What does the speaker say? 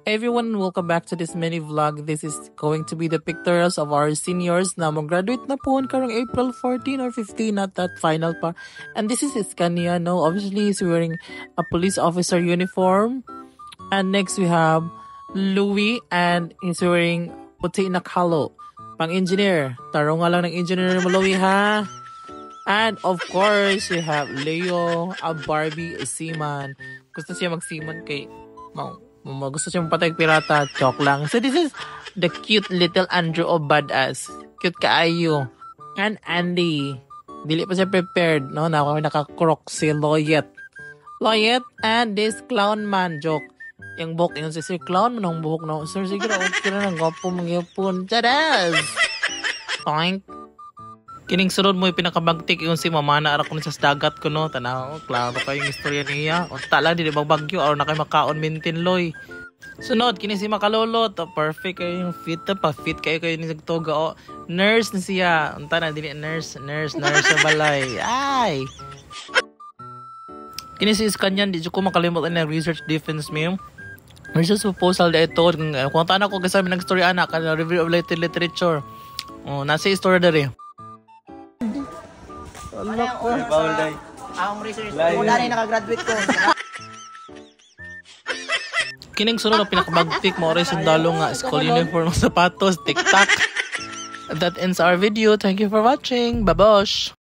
Everyone, welcome back to this mini vlog. This is going to be the pictures of our seniors na mag-graduate na po karong April 14 or 15, not that final pa. And this is Iskania, no? Obviously, he's wearing a police officer uniform. And next we have Louis, and he's wearing puti na kalo. Pang-engineer. Taro nga lang ng engineer mo, Louis, ha? And of course, we have Leo, a Barbie, a seaman. Gusto siya mag-seaman kay gusto siya mapatay pirata, joke lang. So this is the cute little Andrew of badass. Cute kaayo. And Andy. Dili pa siya prepared, no? Naka-croc si Loyet. Loyet and this clown man, joke. Yung buhok, yung si Sir Clown, manong buhok na. Sir, sige na, okay na, gwapo mangyapon. Chadas! Toink! Kining sunod mo yung pinakabagtik yung si mama na arak ko sa dagat ko, no? Tanaw, klaro kayo yung istorya niya. O tala, di bang bagyo, araw na kayo makaon mintin, loy. Sunod, kining si Makalolo, to perfect kayo yung fit, pa-fit kayo ni Nagtoga. O, nurse na siya. Unta na, dili, nurse sa balay. Ay! Kining si Iskanyan, di ko makalimutan na research defense mo. Research proposal na ito. Kung tana ko kasi nag-story anak, review of literature. O, nasa istorya na rin. Alak ko. Ang research ko na rin nakagraduate ko. Kining sunod ang pinakabagtik mo rin sundalo nga school uniform ng sapatos, tiktak. That ends our video. Thank you for watching. Babosh!